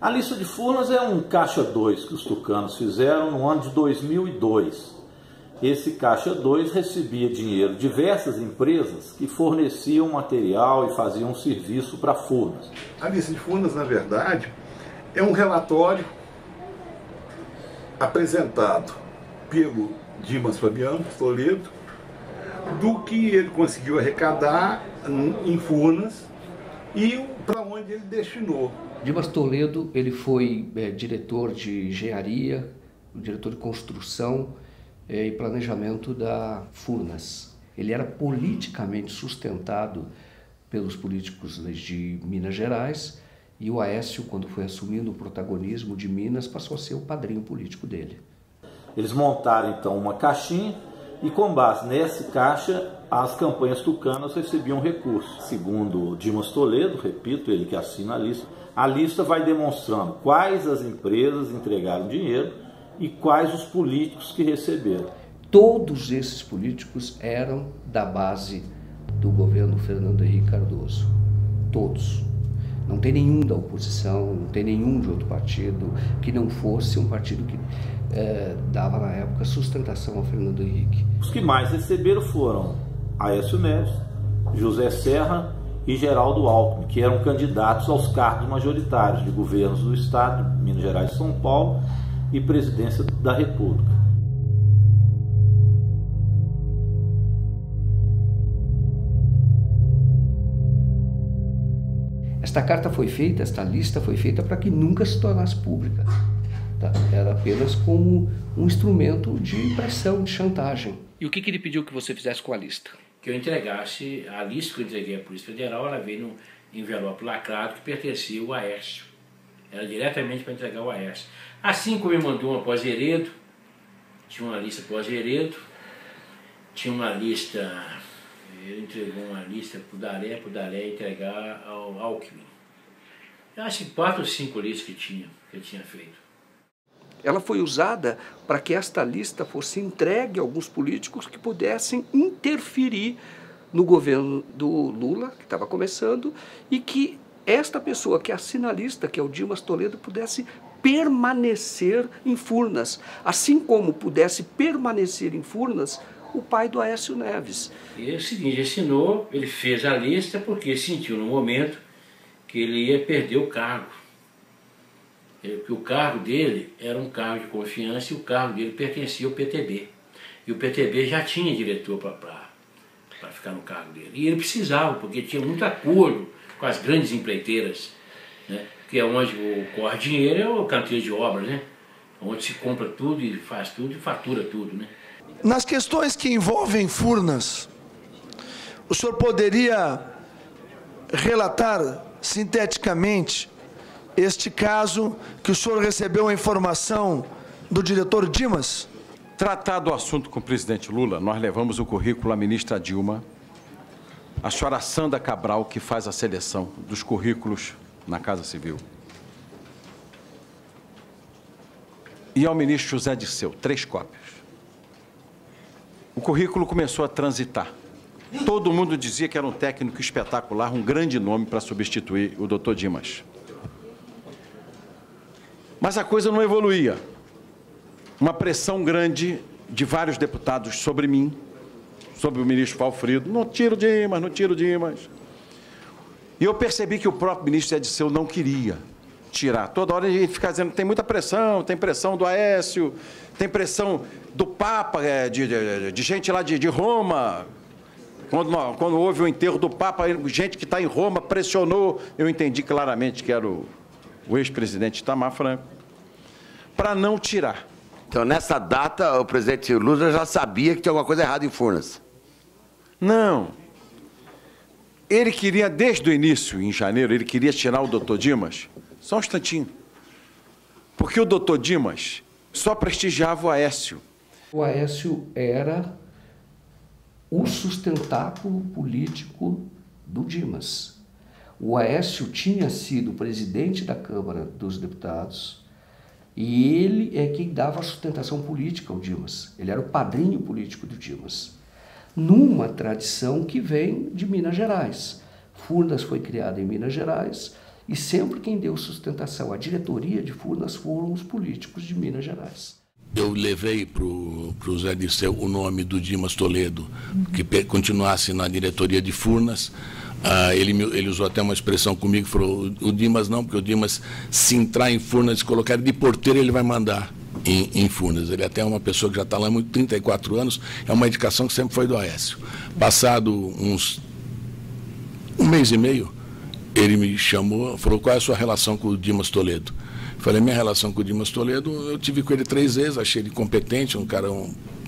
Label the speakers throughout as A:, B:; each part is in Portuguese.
A: A lista de Furnas é um caixa 2 que os tucanos fizeram no ano de 2002. Esse caixa 2 recebia dinheiro de diversas empresas que forneciam material e faziam um serviço para Furnas.
B: A lista de Furnas, na verdade, é um relatório apresentado pelo Dimas Fabiano Toledo do que ele conseguiu arrecadar em Furnas e para onde ele destinou.
C: Dimas Toledo, ele foi diretor de engenharia, diretor de construção e planejamento da Furnas. Ele era politicamente sustentado pelos políticos de Minas Gerais e o Aécio, quando foi assumindo o protagonismo de Minas, passou a ser o padrinho político dele.
A: Eles montaram então uma caixinha e com base nessa caixa as campanhas tucanas recebiam recursos. Segundo Dimas Toledo, repito, ele que assina a lista vai demonstrando quais as empresas entregaram dinheiro e quais os políticos que receberam.
C: Todos esses políticos eram da base do governo Fernando Henrique Cardoso. Todos. Não tem nenhum da oposição, não tem nenhum de outro partido que não fosse um partido que dava na época sustentação ao Fernando Henrique.
A: Os que mais receberam foram Aécio Neves, José Serra e Geraldo Alckmin, que eram candidatos aos cargos majoritários de governos do Estado, Minas Gerais e São Paulo, e presidência da República.
C: Esta carta foi feita, esta lista foi feita para que nunca se tornasse pública. Tá? Era apenas como um instrumento de pressão, de chantagem. E o que ele pediu que você fizesse com a lista?
D: Que eu entregasse, a lista que eu entreguei à Polícia Federal, ela veio num envelope lacrado que pertencia ao Aécio. Era diretamente para entregar ao Aécio. Assim como ele mandou uma pós-Heredo, tinha uma lista pós-Heredo, tinha uma lista, ele entregou uma lista para o Daré entregar ao Alckmin. Eu acho que 4 ou 5 listas que ele tinha feito.
C: Ela foi usada para que esta lista fosse entregue a alguns políticos que pudessem interferir no governo do Lula, que estava começando, e que esta pessoa que assina a lista, que é o Dimas Toledo, pudesse permanecer em Furnas, assim como pudesse permanecer em Furnas o pai do Aécio Neves.
D: E é o seguinte, assinou, ele fez a lista porque sentiu no momento que ele ia perder o cargo. Porque o cargo dele era um cargo de confiança e o cargo dele pertencia ao PTB. E o PTB já tinha diretor para ficar no cargo dele. E ele precisava, porque tinha muito acordo com as grandes empreiteiras, né? Que é onde corre dinheiro, é o canteiro de obras, né? Onde se compra tudo e faz tudo e fatura tudo, né?
E: Nas questões que envolvem Furnas, o senhor poderia relatar sinteticamente este caso que o senhor recebeu a informação do diretor Dimas?
F: Tratado o assunto com o presidente Lula, nós levamos o currículo à ministra Dilma, a senhora Sandra Cabral, que faz a seleção dos currículos na Casa Civil, e ao ministro José Dirceu, 3 cópias. O currículo começou a transitar. Todo mundo dizia que era um técnico espetacular, um grande nome para substituir o doutor Dimas. Mas a coisa não evoluía. Uma pressão grande de vários deputados sobre mim, sobre o ministro Valfrido. Não tira o Dimas, não tira o Dimas. E eu percebi que o próprio ministro Zé Dirceu não queria tirar. Toda hora a gente fica dizendo que tem muita pressão, tem pressão do Aécio, tem pressão do Papa, de gente lá de Roma. Quando houve o enterro do Papa, gente que está em Roma pressionou. Eu entendi claramente que era o ex-presidente Itamar Franco, para não tirar.
G: Então, nessa data, o presidente Lula já sabia que tinha alguma coisa errada em Furnas?
F: Não. Ele queria, desde o início, em janeiro, ele queria tirar o doutor Dimas, só um instantinho, porque o doutor Dimas só prestigiava o Aécio.
C: O Aécio era o sustentáculo político do Dimas. O Aécio tinha sido presidente da Câmara dos Deputados e ele é quem dava a sustentação política ao Dimas. Ele era o padrinho político do Dimas, numa tradição que vem de Minas Gerais. Furnas foi criada em Minas Gerais E sempre quem deu sustentação à diretoria de Furnas foram os políticos de Minas Gerais.
H: Eu levei para o Zé Dirceu o nome do Dimas Toledo, que continuasse na diretoria de Furnas. Ele usou até uma expressão comigo, falou, o Dimas não, porque o Dimas, se entrar em Furnas e colocar ele de porteiro, ele vai mandar em Furnas. Ele até é uma pessoa que já está lá há 34 anos, é uma indicação que sempre foi do Aécio. Passado um mês e meio, ele me chamou, falou, qual é a sua relação com o Dimas Toledo? Falei, minha relação com o Dimas Toledo, eu tive com ele 3 vezes, achei ele competente, um cara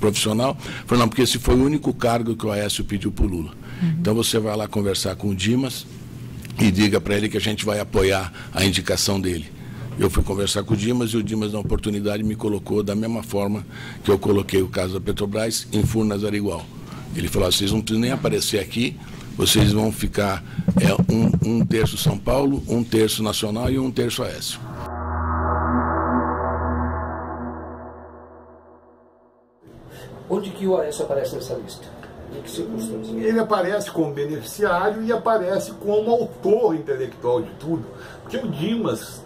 H: profissional. Falei, não, porque esse foi o único cargo que o Aécio pediu para o Lula. Então você vai lá conversar com o Dimas e diga para ele que a gente vai apoiar a indicação dele. Eu fui conversar com o Dimas e o Dimas, na oportunidade, me colocou da mesma forma que eu coloquei o caso da Petrobras, em Furnas era igual. Ele falou, vocês não precisam nem aparecer aqui, vocês vão ficar um terço São Paulo, 1/3 Nacional e 1/3 Aécio.
C: Onde que o Aécio aparece nessa lista? Em que circunstâncias?
B: Ele aparece como beneficiário e aparece como autor intelectual de tudo. Porque o Dimas,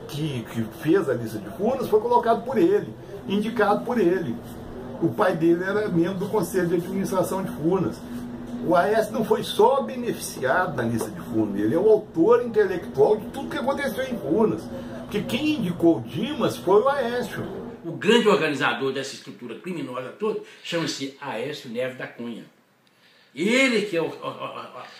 B: que fez a lista de Furnas, foi colocado por ele, indicado por ele. O pai dele era membro do Conselho de Administração de Furnas. O Aécio não foi só beneficiado na lista de Furnas, ele é o autor intelectual de tudo que aconteceu em Furnas. Porque quem indicou o Dimas foi o Aécio.
D: O grande organizador dessa estrutura criminosa toda chama-se Aécio Neves da Cunha. Ele que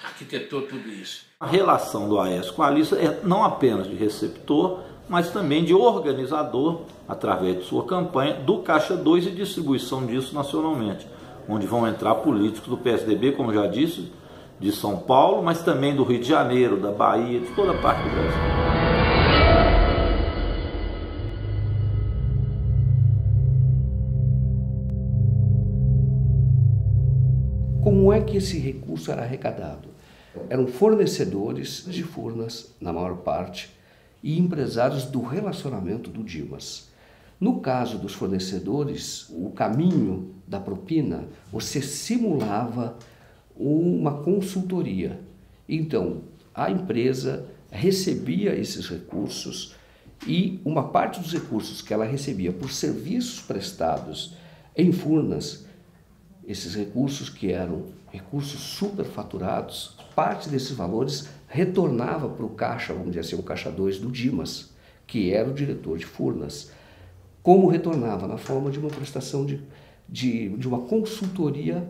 D: arquitetou tudo isso.
A: A relação do Aécio com a lista é não apenas de receptor, mas também de organizador, através de sua campanha, do Caixa 2 e distribuição disso nacionalmente, onde vão entrar políticos do PSDB, como já disse, de São Paulo, mas também do Rio de Janeiro, da Bahia, de toda parte do Brasil.
C: Como é que esse recurso era arrecadado? Eram fornecedores de Furnas, na maior parte, e empresários do relacionamento do Dimas. No caso dos fornecedores, o caminho da propina, você simulava uma consultoria. Então, a empresa recebia esses recursos e uma parte dos recursos que ela recebia por serviços prestados em Furnas, esses recursos que eram recursos superfaturados, parte desses valores retornava para o caixa, vamos dizer assim, o caixa 2 do Dimas, que era o diretor de Furnas. Como retornava? Na forma de uma prestação de uma consultoria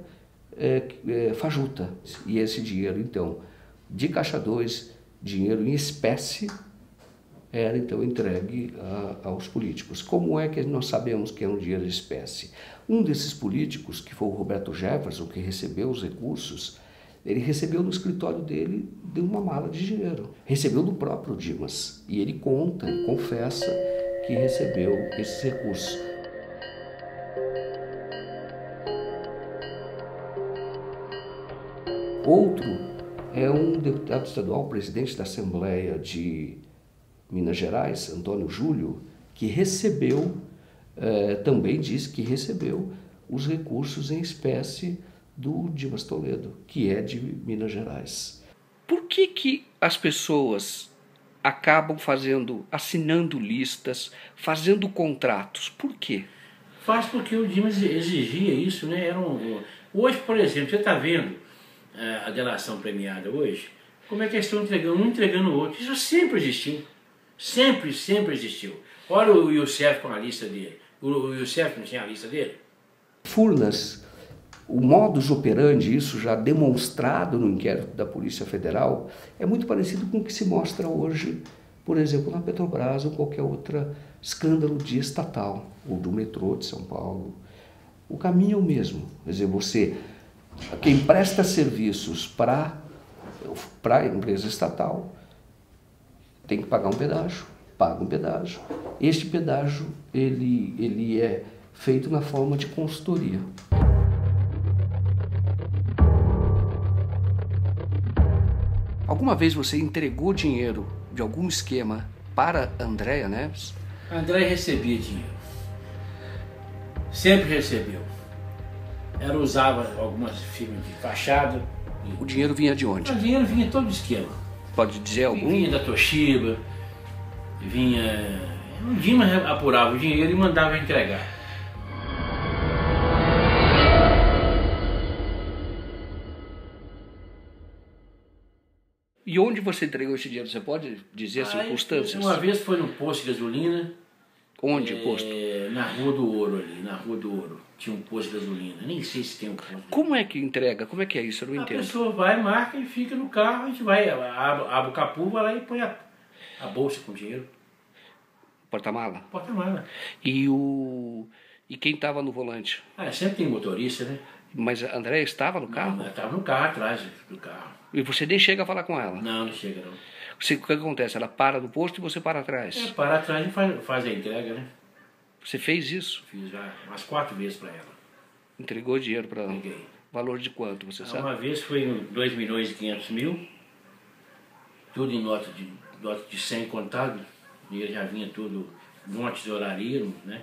C: fajuta. E esse dinheiro, então, de caixa 2, dinheiro em espécie, era então entregue aos políticos. Como é que nós sabemos que é um dinheiro de espécie? Um desses políticos, que foi o Roberto Jefferson, que recebeu os recursos, ele recebeu no escritório dele de uma mala de dinheiro. Recebeu do próprio Dimas. E ele conta, ele confessa que recebeu esses recursos. Outro é um deputado estadual, presidente da Assembleia de Minas Gerais, Antônio Júlio, que recebeu, também disse que recebeu os recursos em espécie do Dimas Toledo, que é de Minas Gerais. Por que as pessoas acabam assinando listas, fazendo contratos? Por quê?
D: Faz porque o Dimas exigia isso, né? Hoje, por exemplo, você está vendo a delação premiada hoje, como é que eles estão entregando um entregando o outro. Isso sempre existiu. Sempre existiu. Olha o Youssef com a lista dele. O Youssef não tinha a lista dele?
C: Furnas, o modus operandi, isso já demonstrado no inquérito da Polícia Federal, é muito parecido com o que se mostra hoje, por exemplo, na Petrobras ou qualquer outro escândalo de estatal, ou do metrô de São Paulo. O caminho é o mesmo. Quer dizer, quem presta serviços para a empresa estatal tem que pagar um pedágio, paga um pedágio. Este pedágio ele é feito na forma de consultoria. Alguma vez você entregou dinheiro de algum esquema para Andréa Neves?
D: A Andréa recebia dinheiro. Sempre recebeu. Ela usava algumas firmas de fachada.
C: O dinheiro vinha de onde?
D: O dinheiro vinha todo do esquema.
C: Pode dizer algum?
D: Vinha da Toshiba, vinha... O Dimas apurava o dinheiro e mandava entregar.
C: E onde você entregou esse dinheiro? Você pode dizer as circunstâncias?
D: Uma vez foi no posto de gasolina.
C: Onde o posto?
D: Na Rua do Ouro ali, na Rua do Ouro. Tinha um posto de gasolina. Nem sei se tem um posto.
C: Como é que entrega? Como é que é isso? Eu não entendo.
D: A pessoa vai, marca e fica no carro. A gente vai, abre o capô, vai lá e põe a bolsa com dinheiro.
C: Porta-mala?
D: Porta-mala.
C: E quem estava no volante?
D: Sempre tem motorista, né?
C: Mas a Andréia estava no carro?
D: Ela estava no carro, atrás do carro.
C: E você nem chega a falar com ela?
D: Não, não chega não.
C: O que acontece? Ela para no posto e você para atrás?
D: Para atrás e faz a entrega, né?
C: Você fez isso?
D: Fiz já umas 4 vezes para ela.
C: Entregou dinheiro para ela?
D: Entreguei.
C: Valor de quanto, você sabe?
D: Uma vez foi em 2.500.000, tudo em nota de 100 contado, o dinheiro já vinha tudo, um monte de horaria, né?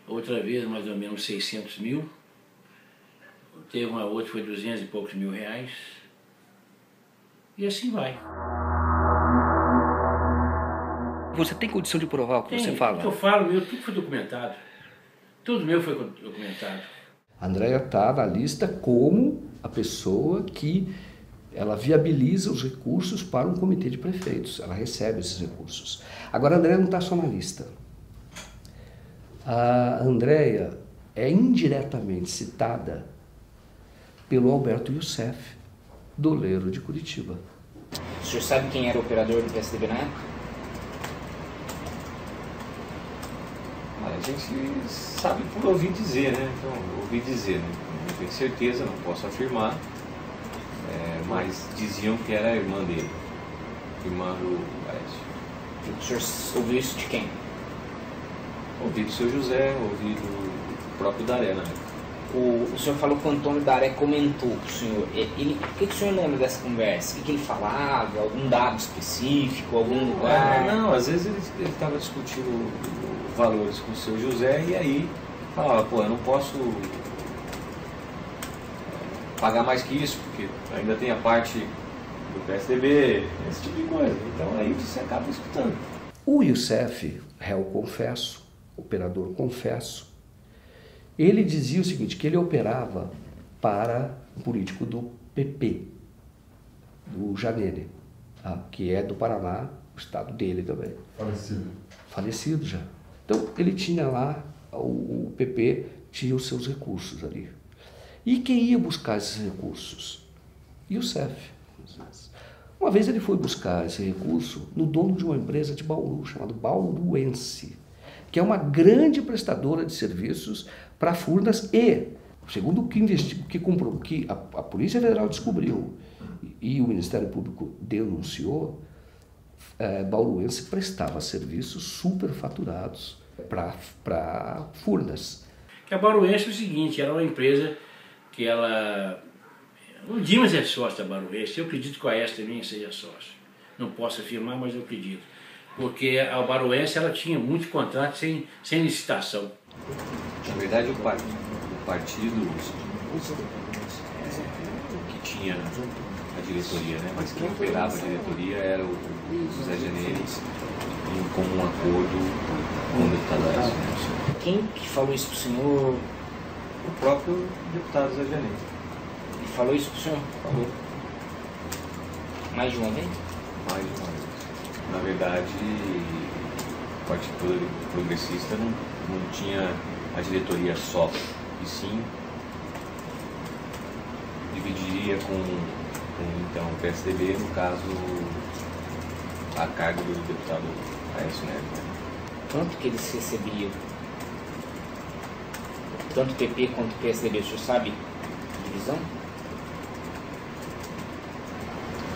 D: Outra vez mais ou menos 600.000, teve uma outra foi 200 e poucos mil reais, e assim vai.
C: Você tem condição de provar o que você fala?
D: O que eu falo, tudo foi documentado. Tudo meu foi documentado.
C: A Andréia está na lista como a pessoa que ela viabiliza os recursos para um comitê de prefeitos. Ela recebe esses recursos. Agora, a Andréia não está só na lista. A Andréia é indiretamente citada pelo Alberto Youssef, doleiro de Curitiba.
I: O senhor sabe quem era o operador do PSDB na época?
J: A gente sabe por ouvir dizer, né? Então, ouvi dizer, né? Não tenho certeza, não posso afirmar, mas diziam que era a irmã dele, irmã do Aécio.
I: O senhor ouviu isso de quem?
J: Ouvi do seu José, ouvi do próprio Daré na época.
I: O senhor falou que o Antônio Daré comentou para o senhor. O que o senhor lembra dessa conversa? O que ele falava? Algum dado específico? Algum lugar?
J: Não, às vezes ele estava discutindo valores com o seu José e aí falava, pô, eu não posso pagar mais que isso, porque ainda tem a parte do PSDB, esse tipo de coisa. Então aí você acaba escutando.
C: O Youssef, réu confesso, operador confesso, ele dizia o seguinte, que ele operava para um político do PP, do Janene, que é do Paraná, o estado dele também. Falecido já. Então, ele tinha lá, o PP tinha os seus recursos ali. E quem ia buscar esses recursos? Youssef. Uma vez ele foi buscar esse recurso no dono de uma empresa de Bauru, chamada Bauruense, que é uma grande prestadora de serviços para Furnas e, segundo o que a Polícia Federal descobriu e o Ministério Público denunciou, Bauruense prestava serviços superfaturados para Furnas.
D: Que a Bauruense é o seguinte, era uma empresa que ela... O Dimas é sócio da Bauruense, eu acredito que o Aécio também seja sócio. Não posso afirmar, mas eu acredito. Porque a Bauruense ela tinha muitos contratos sem licitação.
J: Na verdade, o partido que tinha a diretoria, né? Mas quem operava a diretoria era o Zé Janeiro, em comum acordo com o deputado Aécio.
I: Quem que falou isso para o senhor?
J: O próprio deputado Zé Janeiro.
I: Ele falou isso para o senhor?
J: Falou.
I: Mais de uma vez?
J: Mais de uma vez. Na verdade, o Partido Progressista não tinha a diretoria só, e sim dividiria com então, o PSDB, no caso, a cargo do deputado Aécio Neves.
I: Quanto que eles recebiam? Tanto o PP quanto o PSDB, o senhor sabe a divisão?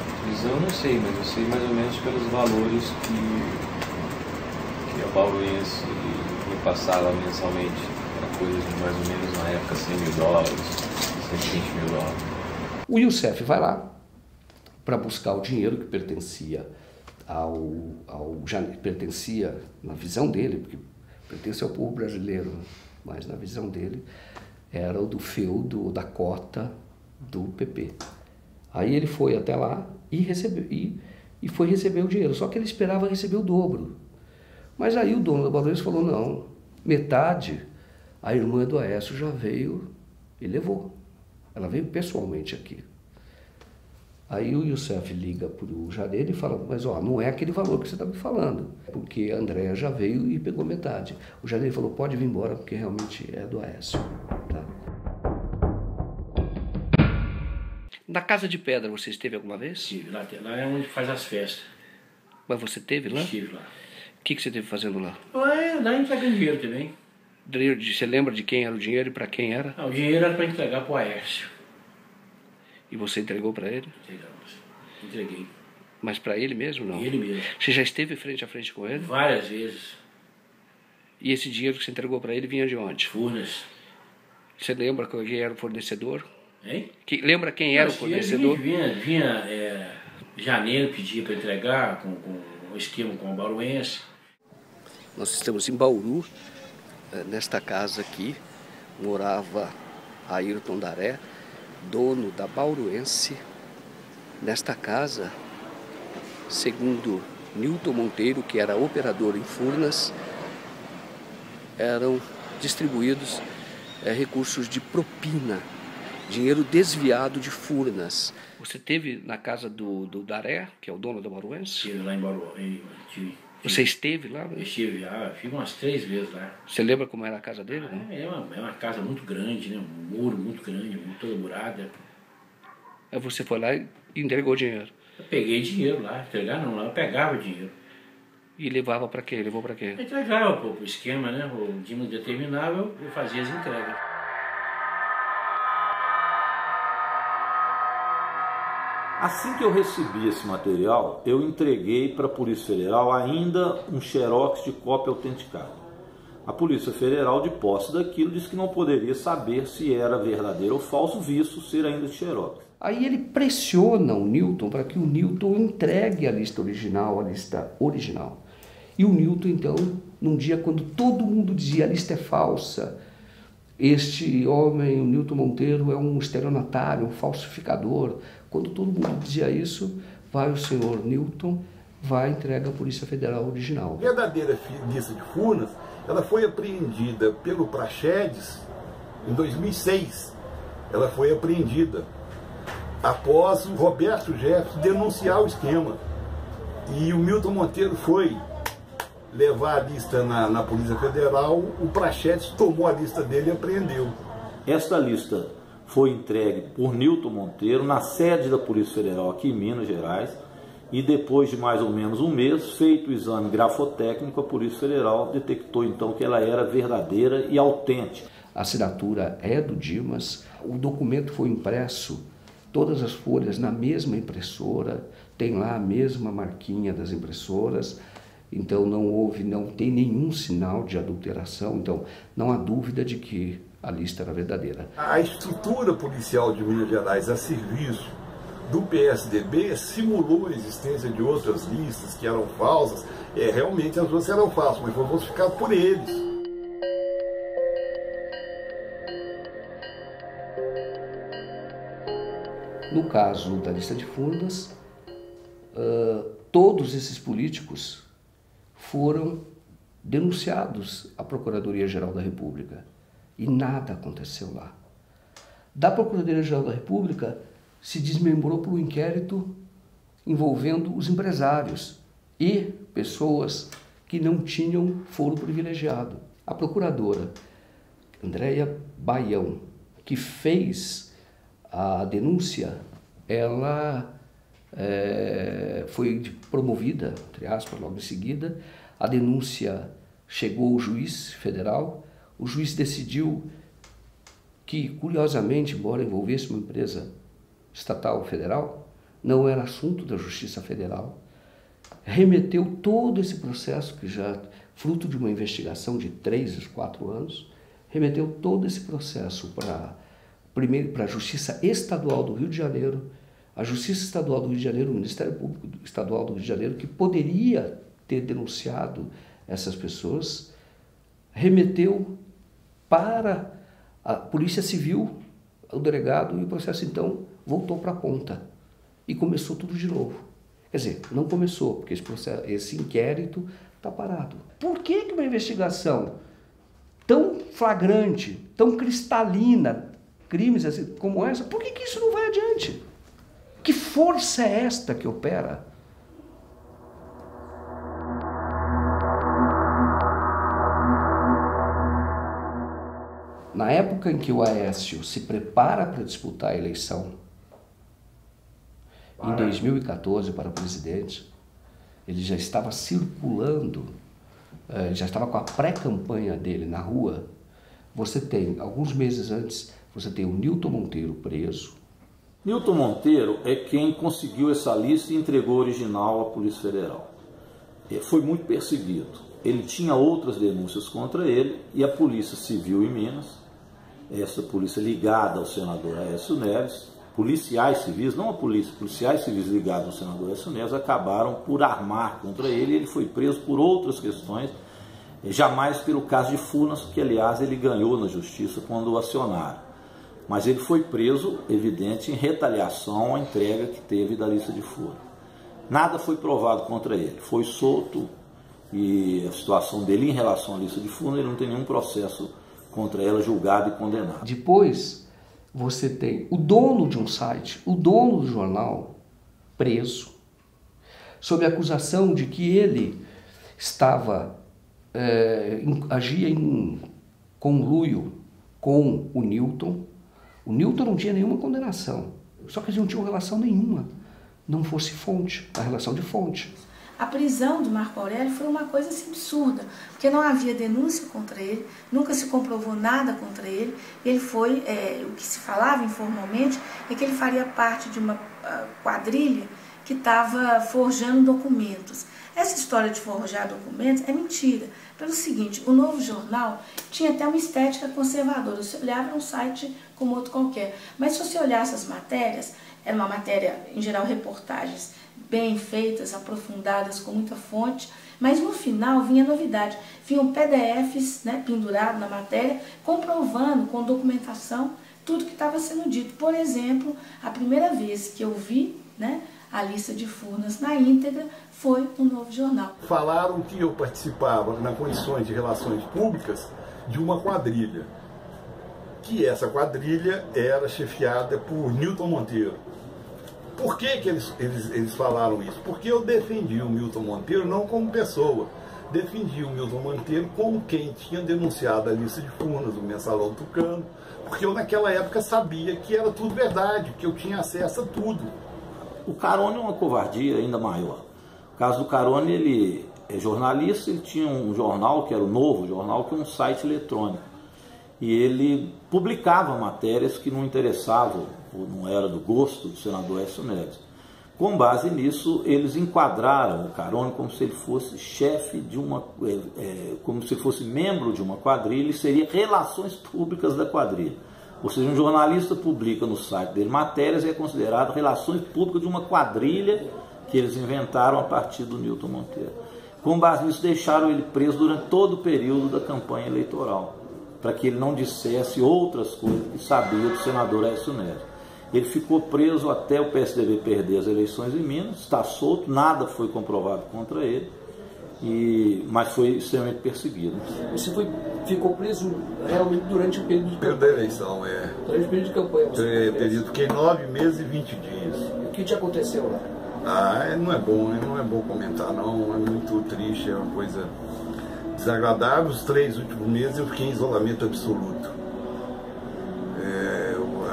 J: A divisão eu não sei, mas eu sei mais ou menos pelos valores que a Bauruense repassava mensalmente. Era coisa de mais ou menos, na época, $100 mil, 120 mil dólares.
C: O Youssef vai lá para buscar o dinheiro que pertencia pertencia, na visão dele, porque pertence ao povo brasileiro, mas na visão dele, era o do feudo, da cota do PP. Aí ele foi até lá e recebeu, e foi receber o dinheiro, só que ele esperava receber o dobro. Mas aí o dono da Bauruense falou, não, metade, a irmã do Aécio já veio e levou. Ela veio pessoalmente aqui. Aí o Youssef liga para o Janeiro e fala, mas ó, não é aquele valor que você está me falando, porque a Andréa já veio e pegou metade. O Janeiro falou, pode vir embora, porque realmente é do Aécio. Tá? Na Casa de Pedra você esteve alguma vez?
D: Estive lá, lá é onde faz as festas.
C: Mas você esteve lá?
D: Estive lá.
C: O que você esteve fazendo lá?
D: Lá entregando dinheiro também.
C: Você lembra de quem era o dinheiro e para quem era?
D: O dinheiro era para entregar para o Aécio.
C: E você entregou para ele?
D: Entreguei.
C: Mas para ele mesmo, não?
D: Ele mesmo.
C: Você já esteve frente a frente com ele?
D: Várias vezes.
C: E esse dinheiro que você entregou para ele vinha de onde?
D: Furnas.
C: Você lembra quem era o fornecedor?
D: Hein?
C: Lembra quem era o fornecedor?
D: Vinha Janeiro pedia para entregar com o esquema com o Bauruense.
C: Nós estamos em Bauru. Nesta casa aqui morava Ayrton Daré, dono da Bauruense. Nesta casa, segundo Nilton Monteiro, que era operador em Furnas, eram distribuídos recursos de propina, dinheiro desviado de Furnas. Você esteve na casa do Daré, que é o dono da Bauruense?
D: Estive lá em Bauru.
C: Você esteve lá?
D: Estive lá, fiz umas 3 vezes lá.
C: Você lembra como era a casa dele?
D: É uma casa muito grande, né? Um muro muito grande, toda murada.
C: Aí você foi lá e entregou o dinheiro?
D: Eu peguei dinheiro lá, entregar não, lá eu pegava o dinheiro.
C: E levava para quê? Levou para quê?
D: Eu entregava pro esquema, né? O Dimas determinava, eu fazia as entregas.
A: Assim que eu recebi esse material, eu entreguei para a Polícia Federal ainda um xerox de cópia autenticada. A Polícia Federal, de posse daquilo, disse que não poderia saber se era verdadeiro ou falso, visto ser ainda de xerox.
C: Aí ele pressiona o Nilton para que o Nilton entregue a lista original. E o Nilton, então, num dia quando todo mundo dizia a lista é falsa, este homem, o Nilton Monteiro, é um estelionatário, um falsificador. Quando todo mundo dizia isso, vai o senhor Nilton, vai e entrega à Polícia Federal original.
B: A verdadeira lista de Furnas, ela foi apreendida pelo Praxedes em 2006. Ela foi apreendida após o Roberto Jefferson denunciar o esquema. E o Milton Monteiro foi levar a lista na Polícia Federal, o Praxedes tomou a lista dele e apreendeu.
A: Esta lista foi entregue por Nilton Monteiro na sede da Polícia Federal aqui em Minas Gerais e depois de mais ou menos um mês, feito o exame grafotécnico, a Polícia Federal detectou então que ela era verdadeira e autêntica.
C: A assinatura é do Dimas, o documento foi impresso, todas as folhas na mesma impressora, tem lá a mesma marquinha das impressoras, então não tem nenhum sinal de adulteração, então não há dúvida de que a lista era verdadeira.
B: A estrutura policial de Minas Gerais a serviço do PSDB simulou a existência de outras listas que eram falsas. Realmente as outras eram falsas, mas foi falsificado por eles.
C: No caso da lista de Furnas, todos esses políticos foram denunciados à Procuradoria-Geral da República e nada aconteceu lá. Da Procuradoria-Geral da República se desmembrou por um inquérito envolvendo os empresários e pessoas que não tinham foro privilegiado. A procuradora Andréia Baião, que fez a denúncia, ela foi promovida, entre aspas, logo em seguida. A denúncia chegou ao juiz federal. O juiz decidiu que, curiosamente, embora envolvesse uma empresa estatal federal, não era assunto da Justiça Federal. Remeteu todo esse processo, que já fruto de uma investigação de 3 a 4 anos, remeteu todo esse processo para a Justiça Estadual do Rio de Janeiro. A Justiça Estadual do Rio de Janeiro, o Ministério Público Estadual do Rio de Janeiro, que poderia ter denunciado essas pessoas, remeteu para a Polícia Civil, o delegado, e o processo então voltou para a ponta. e começou tudo de novo. Quer dizer, não começou, porque esse inquérito está parado. Por que uma investigação tão flagrante, tão cristalina, crimes assim, como essa, por que isso não vai adiante? Que força é esta que opera? Na época em que o Aécio se prepara para disputar a eleição, em 2014 para presidente, ele já estava circulando, já estava com a pré-campanha dele na rua. Você tem, alguns meses antes, você tem o Nilton Monteiro preso.
A: Nilton Monteiro é quem conseguiu essa lista e entregou o original à Polícia Federal. Foi muito perseguido. Ele tinha outras denúncias contra ele e a Polícia Civil em Minas, essa polícia ligada ao senador Aécio Neves, policiais civis, não a polícia, policiais civis ligados ao senador Aécio Neves, acabaram por armar contra ele e ele foi preso por outras questões, jamais pelo caso de Furnas, que aliás ele ganhou na justiça quando o acionaram. Mas ele foi preso, evidente, em retaliação à entrega que teve da lista de Furnas. Nada foi provado contra ele, foi solto e a situação dele em relação à lista de Furnas, ele não tem nenhum processo contra ela julgado e condenado.
C: Depois você tem o dono de um site, o dono do jornal, preso, sob a acusação de que ele agia em conluio com o Nilton. O Nilton não tinha nenhuma condenação, só que eles não tinham relação nenhuma, não fosse fonte, a relação de fonte.
K: A prisão do Marco Aurélio foi uma coisa assim, absurda, porque não havia denúncia contra ele, nunca se comprovou nada contra ele. Ele foi, o que se falava informalmente é que ele faria parte de uma quadrilha que estava forjando documentos. Essa história de forjar documentos é mentira, pelo seguinte: o Novo Jornal tinha até uma estética conservadora, você olhava um site como outro qualquer, mas se você olhasse as matérias, era uma matéria, em geral, reportagens bem feitas, aprofundadas, com muita fonte, mas no final vinha novidade, vinham PDFs, né, pendurados na matéria, comprovando com documentação tudo que estava sendo dito. Por exemplo, a primeira vez que eu vi, né, a lista de Furnas na íntegra foi no Novo Jornal.
B: Falaram que eu participava, nas condições de relações públicas, de uma quadrilha, que essa quadrilha era chefiada por Nilton Monteiro. Por que eles falaram isso? Porque eu defendi o Nilton Monteiro não como pessoa, defendi o Nilton Monteiro como quem tinha denunciado a lista de Furnas, o Mensalão Tucano, porque eu naquela época sabia que era tudo verdade, que eu tinha acesso a tudo.
A: O Carone é uma covardia ainda maior. O caso do Carone, ele é jornalista, ele tinha um jornal, que era o Novo Jornal, que é um site eletrônico. E ele publicava matérias que não interessavam, ou não era do gosto do senador Aécio Neves. Com base nisso, eles enquadraram o Carone como se ele fosse chefe de uma, como se fosse membro de uma quadrilha e seria relações públicas da quadrilha. Ou seja, um jornalista publica no site dele matérias e é considerado relações públicas de uma quadrilha que eles inventaram a partir do Nilton Monteiro. Com base nisso, deixaram ele preso durante todo o período da campanha eleitoral, para que ele não dissesse outras coisas que sabia do senador Aécio Neves. Ele ficou preso até o PSDB perder as eleições em Minas, está solto, nada foi comprovado contra ele, mas foi extremamente perseguido.
C: Você ficou preso realmente durante o período de campanha?
B: Período da eleição,
C: Durante o período de campanha você ficou preso?
B: Fiquei 9 meses e 20 dias.
C: O que te aconteceu lá?
B: Não é bom comentar não, é muito triste, é uma coisa desagradável. Os 3 últimos meses eu fiquei em isolamento absoluto.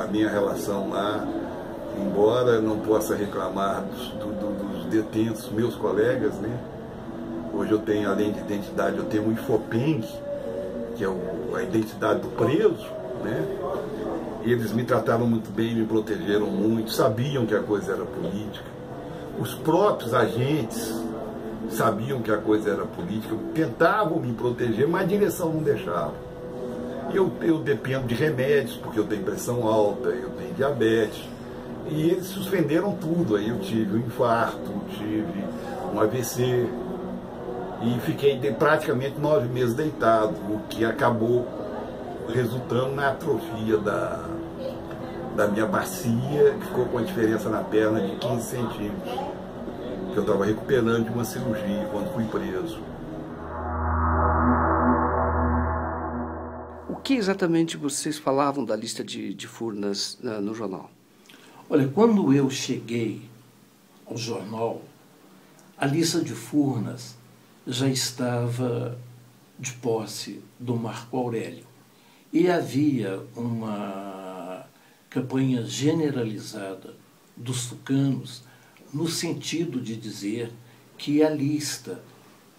B: A minha relação lá, embora eu não possa reclamar dos detentos, meus colegas, né? Hoje eu tenho, além de identidade, eu tenho o Infopeng, que é a identidade do preso, né? E eles me trataram muito bem, me protegeram muito, sabiam que a coisa era política. Os próprios agentes sabiam que a coisa era política, tentavam me proteger, mas a direção não deixava. Eu dependo de remédios, porque eu tenho pressão alta, eu tenho diabetes, e eles suspenderam tudo. Aí eu tive um infarto, tive um AVC, e fiquei praticamente 9 meses deitado, o que acabou resultando na atrofia da da minha bacia, que ficou com a diferença na perna de 15 centímetros, que eu estava recuperando de uma cirurgia quando fui preso.
C: O que exatamente vocês falavam da lista de Furnas no jornal?
L: Olha, quando eu cheguei ao jornal, a lista de Furnas já estava de posse do Marco Aurélio. E havia uma campanha generalizada dos tucanos no sentido de dizer que a lista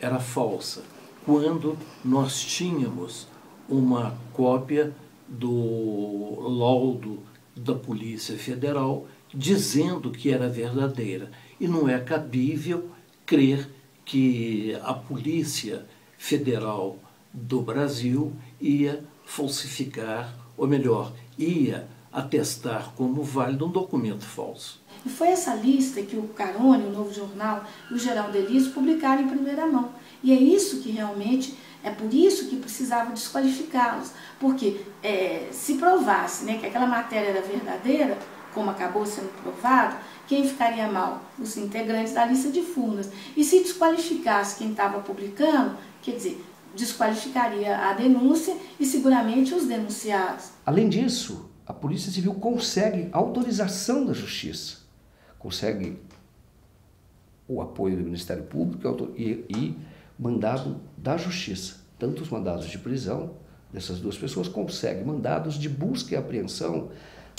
L: era falsa, quando nós tínhamos uma cópia do laudo da Polícia Federal dizendo que era verdadeira. E não é cabível crer que a Polícia Federal do Brasil ia falsificar, ou melhor, ia atestar como válido um documento falso.
K: E foi essa lista que o Carone, o Novo Jornal e o Geraldo Elísio publicaram em primeira mão. E é isso que realmente, é por isso que precisava desqualificá-los. Porque se provasse, né, que aquela matéria era verdadeira, como acabou sendo provado, quem ficaria mal? Os integrantes da lista de Furnas. E se desqualificasse quem estava publicando, quer dizer, desqualificaria a denúncia e seguramente os denunciados.
C: Além disso, a Polícia Civil consegue autorização da Justiça, consegue o apoio do Ministério Público e mandado da Justiça. Tanto os mandados de prisão dessas duas pessoas, consegue mandados de busca e apreensão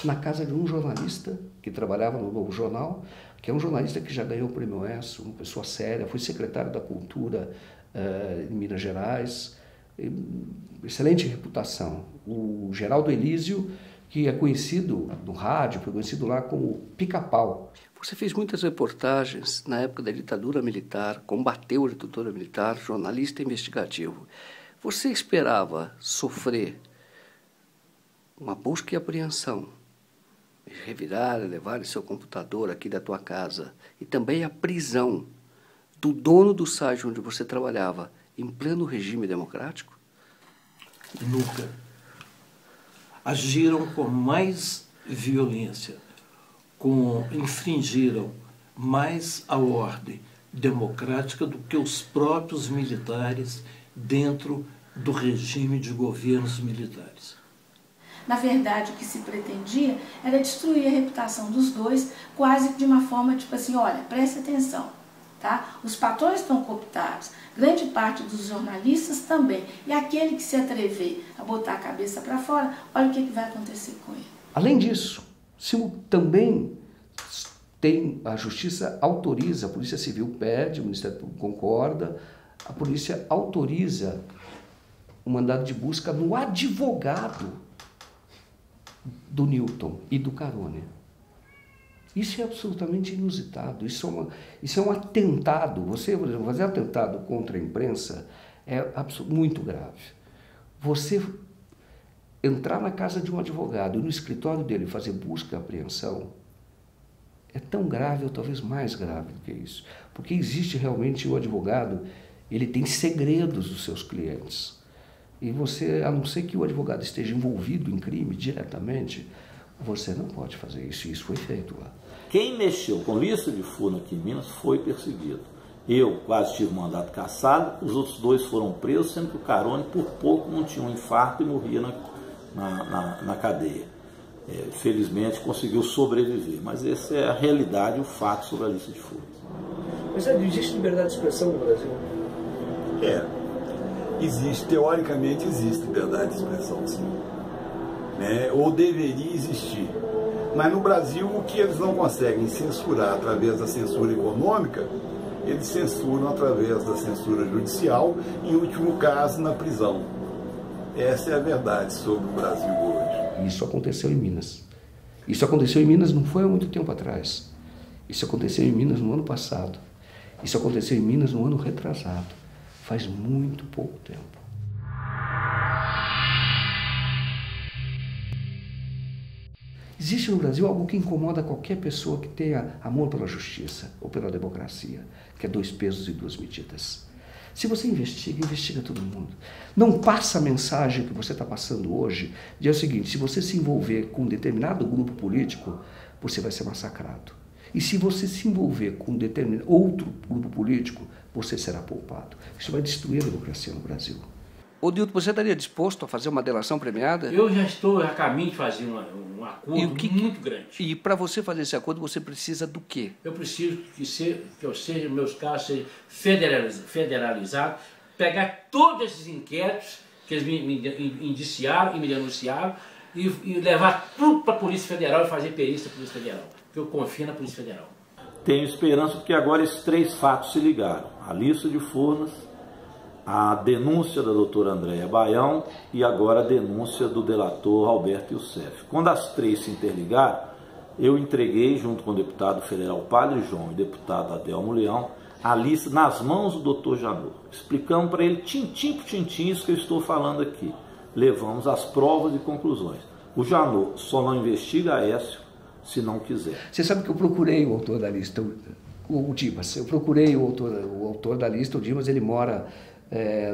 C: na casa de um jornalista que trabalhava no Novo Jornal, que é um jornalista que já ganhou o Prêmio ESSO, uma pessoa séria, foi secretário da Cultura em Minas Gerais, excelente reputação. O Geraldo Elísio, que é conhecido no rádio, foi conhecido lá como Pica-Pau. Você fez muitas reportagens na época da ditadura militar, combateu a ditadura militar, jornalista investigativo. Você esperava sofrer uma busca e apreensão, revirar, levar seu computador aqui da tua casa, e também a prisão do dono do site onde você trabalhava, em pleno regime democrático?
L: Nunca. Agiram com mais violência, infringiram mais a ordem democrática do que os próprios militares dentro do regime de governos militares.
K: Na verdade, o que se pretendia era destruir a reputação dos dois, quase de uma forma tipo assim, olha, preste atenção, tá? Os patrões estão cooptados, grande parte dos jornalistas também, e aquele que se atrever a botar a cabeça para fora, olha o que vai acontecer com ele.
C: Além disso, também a Justiça autoriza, a Polícia Civil pede, o Ministério Público concorda, a polícia autoriza o mandado de busca no advogado do Newton e do Carone. Isso é absolutamente inusitado, isso é um atentado. Você, por exemplo, fazer atentado contra a imprensa é muito grave. Você entrar na casa de um advogado e no escritório dele fazer busca e apreensão é tão grave, ou talvez mais grave do que isso. Porque existe realmente o advogado, ele tem segredos dos seus clientes. E você, a não ser que o advogado esteja envolvido em crime diretamente, você não pode fazer isso. E isso foi feito lá.
A: Quem mexeu com lista de Furnas aqui em Minas foi perseguido. Eu quase tive mandato cassado, os outros dois foram presos, sendo que o Carone por pouco não tinha um infarto e morria na cadeia. Felizmente conseguiu sobreviver, mas essa é a realidade, o fato sobre a lista de Furnas.
C: Mas existe liberdade de expressão no Brasil?
B: Existe, teoricamente existe liberdade de expressão, sim. Ou deveria existir. Mas no Brasil, o que eles não conseguem censurar através da censura econômica, eles censuram através da censura judicial, em último caso, na prisão. Essa é a verdade sobre o Brasil hoje.
C: Isso aconteceu em Minas. Isso aconteceu em Minas não foi há muito tempo atrás. Isso aconteceu em Minas no ano passado. Isso aconteceu em Minas no ano retrasado. Faz muito pouco tempo. Existe no Brasil algo que incomoda qualquer pessoa que tenha amor pela justiça ou pela democracia, que é 2 pesos e 2 medidas. Se você investiga, investiga todo mundo. Não passa a mensagem que você está passando hoje, de é o seguinte, se você se envolver com um determinado grupo político, você vai ser massacrado. E se você se envolver com outro grupo político, você será poupado. Isso vai destruir a democracia no Brasil. Ô Dilton, você estaria disposto a fazer uma delação premiada?
D: Eu já estou a caminho de fazer um acordo muito grande.
C: E para você fazer esse acordo, você precisa do quê?
D: Eu preciso que meus casos sejam federalizados, pegar todos esses inquéritos que eles me indiciaram e me denunciaram e levar tudo para a Polícia Federal e fazer perícia da Polícia Federal. Porque eu confio na Polícia Federal.
A: Tenho esperança porque agora esses 3 fatos se ligaram. A lista de Furnas, a denúncia da doutora Andréia Baião e agora a denúncia do delator Alberto Youssef. Quando as 3 se interligaram, eu entreguei, junto com o deputado federal Padre João e o deputado Adelmo Leão, a lista nas mãos do doutor Janot, explicando para ele tintim por tintim isso que eu estou falando aqui. Levamos as provas e conclusões. O Janot só não investiga Aécio se não quiser.
C: Você sabe que eu procurei o autor da lista, o Dimas. Eu procurei o autor da lista, o Dimas, ele mora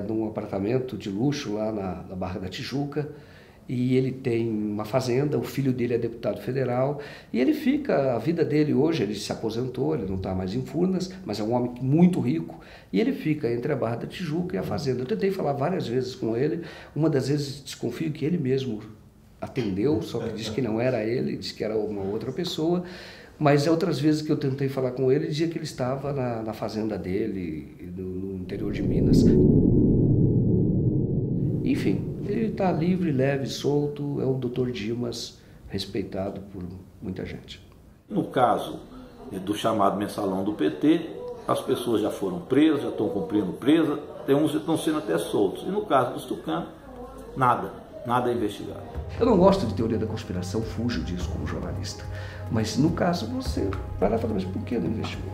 C: num apartamento de luxo lá na Barra da Tijuca, e ele tem uma fazenda, o filho dele é deputado federal, e ele fica, a vida dele hoje, ele se aposentou, ele não está mais em Furnas, mas é um homem muito rico, e ele fica entre a Barra da Tijuca e a fazenda. Eu tentei falar várias vezes com ele, uma das vezes desconfio que ele mesmo atendeu, só que disse que não era ele, disse que era uma outra pessoa, mas outras vezes que eu tentei falar com ele, dizia que ele estava na fazenda dele, no interior de Minas. Enfim, ele está livre, leve, solto, é o Dr. Dimas, respeitado por muita gente.
A: No caso do chamado mensalão do PT, as pessoas já foram presas, já estão cumprindo presa, tem uns que estão sendo até soltos. E no caso dos tucanos, nada é investigado.
C: Eu não gosto de teoria da conspiração, fujo disso como jornalista. Mas no caso você vai lá e fala, mas por que não investigou?